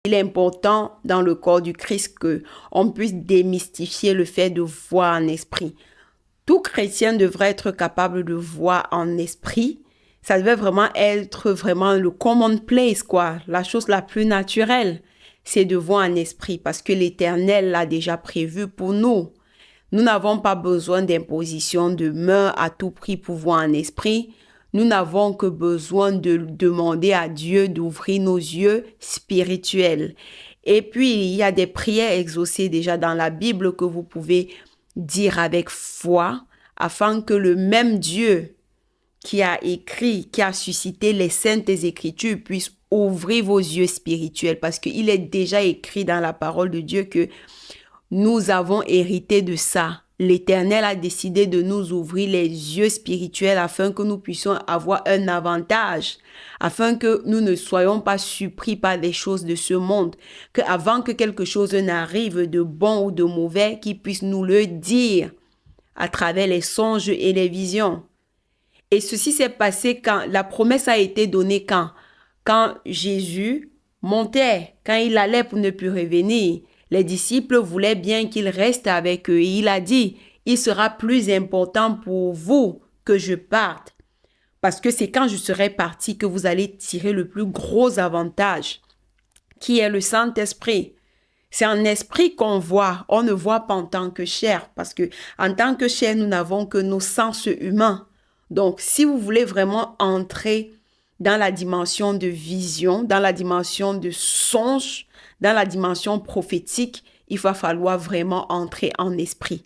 Il est important dans le corps du Christ qu'on puisse démystifier le fait de voir en esprit. Tout chrétien devrait être capable de voir en esprit. Ça devait vraiment être vraiment le commonplace, quoi. La chose la plus naturelle, c'est de voir en esprit parce que l'Éternel l'a déjà prévu pour nous. Nous n'avons pas besoin d'imposition de main à tout prix pour voir en esprit. Nous n'avons que besoin de demander à Dieu d'ouvrir nos yeux spirituels. Et puis, il y a des prières exaucées déjà dans la Bible que vous pouvez dire avec foi, afin que le même Dieu qui a écrit, qui a suscité les saintes écritures puisse ouvrir vos yeux spirituels, parce qu'il est déjà écrit dans la parole de Dieu que nous avons hérité de ça. L'Éternel a décidé de nous ouvrir les yeux spirituels afin que nous puissions avoir un avantage, afin que nous ne soyons pas surpris par des choses de ce monde, qu'avant que quelque chose n'arrive de bon ou de mauvais, qu'il puisse nous le dire à travers les songes et les visions. Et ceci s'est passé quand la promesse a été donnée quand Jésus montait, quand il allait pour ne plus revenir. Les disciples voulaient bien qu'il reste avec eux. Et il a dit, il sera plus important pour vous que je parte. Parce que c'est quand je serai parti que vous allez tirer le plus gros avantage, qui est le Saint-Esprit. C'est en esprit qu'on voit, on ne voit pas en tant que chair. Parce que en tant que chair, nous n'avons que nos sens humains. Donc, si vous voulez vraiment entrer dans la dimension de vision, dans la dimension de songe, dans la dimension prophétique, il va falloir vraiment entrer en esprit.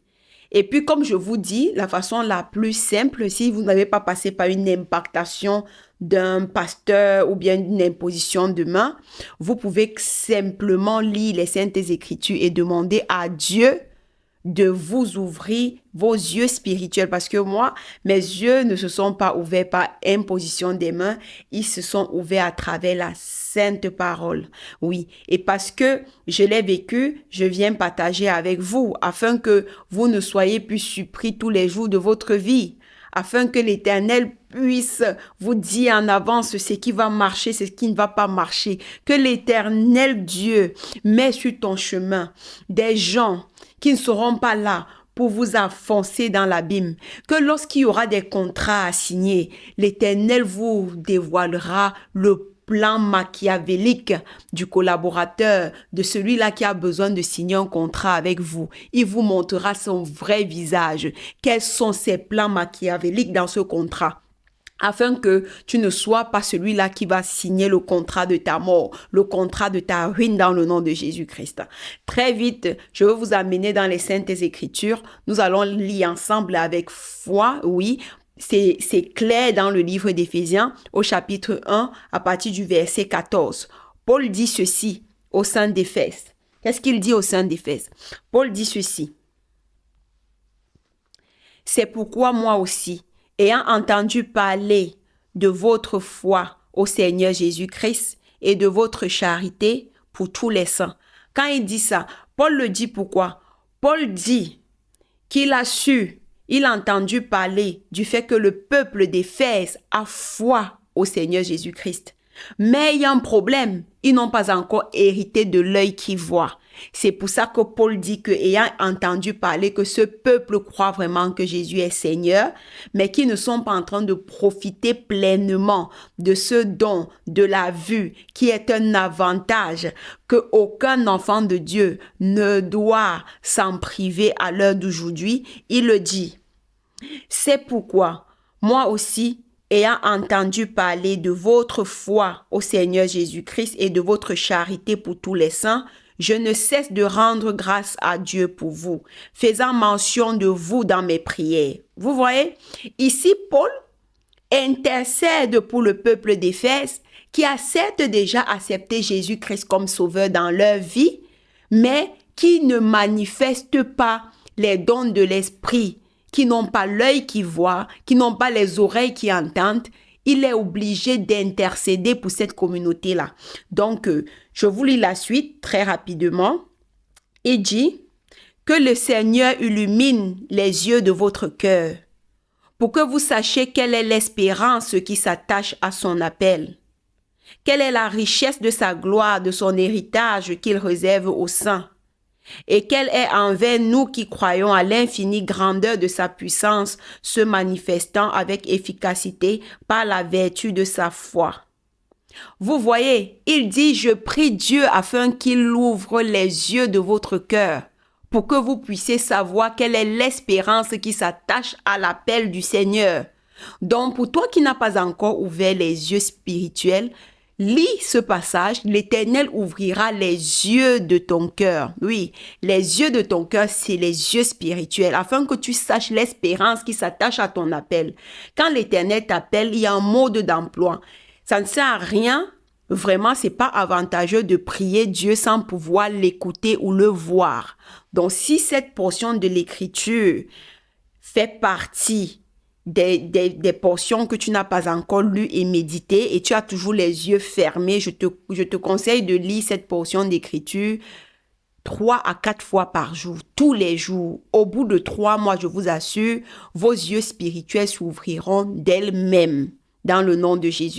Et puis, comme je vous dis, la façon la plus simple, si vous n'avez pas passé par une impactation d'un pasteur ou bien une imposition de main, vous pouvez simplement lire les Saintes Écritures et demander à Dieu de vous ouvrir vos yeux spirituels, parce que moi, mes yeux ne se sont pas ouverts par imposition des mains, ils se sont ouverts à travers la sainte parole. Oui, et parce que je l'ai vécu, je viens partager avec vous, afin que vous ne soyez plus surpris tous les jours de votre vie, afin que l'Éternel puisse vous dire en avance ce qui va marcher, ce qui ne va pas marcher, que l'Éternel Dieu met sur ton chemin des gens qui ne seront pas là pour vous enfoncer dans l'abîme, que lorsqu'il y aura des contrats à signer, l'Éternel vous dévoilera le plan machiavélique du collaborateur, de celui-là qui a besoin de signer un contrat avec vous. Il vous montrera son vrai visage. Quels sont ses plans machiavéliques dans ce contrat? Afin que tu ne sois pas celui-là qui va signer le contrat de ta mort, le contrat de ta ruine dans le nom de Jésus-Christ. Très vite, je vais vous amener dans les Saintes Écritures. Nous allons lire ensemble avec foi, oui. C'est clair dans le livre d'Éphésiens, au chapitre 1, à partir du verset 14. Paul dit ceci au sein d'Éphèse. Qu'est-ce qu'il dit au sein d'Éphèse? Paul dit ceci. C'est pourquoi moi aussi, ayant entendu parler de votre foi au Seigneur Jésus-Christ et de votre charité pour tous les saints. Quand il dit ça, Paul le dit pourquoi? Paul dit qu'il il a entendu parler du fait que le peuple d'Éphèse a foi au Seigneur Jésus-Christ. Mais il y a un problème, ils n'ont pas encore hérité de l'œil qui voit. C'est pour ça que Paul dit que, ayant entendu parler que ce peuple croit vraiment que Jésus est Seigneur, mais qui ne sont pas en train de profiter pleinement de ce don, de la vue, qui est un avantage que aucun enfant de Dieu ne doit s'en priver à l'heure d'aujourd'hui, il le dit. C'est pourquoi, moi aussi, ayant entendu parler de votre foi au Seigneur Jésus-Christ et de votre charité pour tous les saints, je ne cesse de rendre grâce à Dieu pour vous, faisant mention de vous dans mes prières. Vous voyez, ici, Paul intercède pour le peuple d'Éphèse qui a certes déjà accepté Jésus-Christ comme sauveur dans leur vie, mais qui ne manifeste pas les dons de l'esprit, qui n'ont pas l'œil qui voit, qui n'ont pas les oreilles qui entendent. Il est obligé d'intercéder pour cette communauté-là. Donc, je vous lis la suite très rapidement. Il dit que le Seigneur illumine les yeux de votre cœur pour que vous sachiez quelle est l'espérance qui s'attache à son appel Quelle est la richesse de sa gloire, de son héritage qu'il réserve aux saints? Et quelle est envers nous qui croyons à l'infinie grandeur de sa puissance, se manifestant avec efficacité par la vertu de sa foi? Vous voyez, il dit, je prie Dieu afin qu'il ouvre les yeux de votre cœur pour que vous puissiez savoir quelle est l'espérance qui s'attache à l'appel du Seigneur. Donc, pour toi qui n'as pas encore ouvert les yeux spirituels, lis ce passage, l'Éternel ouvrira les yeux de ton cœur. Oui, les yeux de ton cœur, c'est les yeux spirituels, afin que tu saches l'espérance qui s'attache à ton appel. Quand l'Éternel t'appelle, il y a un mode d'emploi. Ça ne sert à rien, vraiment, c'est pas avantageux de prier Dieu sans pouvoir l'écouter ou le voir. Donc, si cette portion de l'Écriture fait partie des portions que tu n'as pas encore lues et méditées et tu as toujours les yeux fermés, je te conseille de lire cette portion d'écriture 3 à 4 fois par jour, tous les jours. Au bout de 3 mois, je vous assure, vos yeux spirituels s'ouvriront d'elles-mêmes dans le nom de Jésus.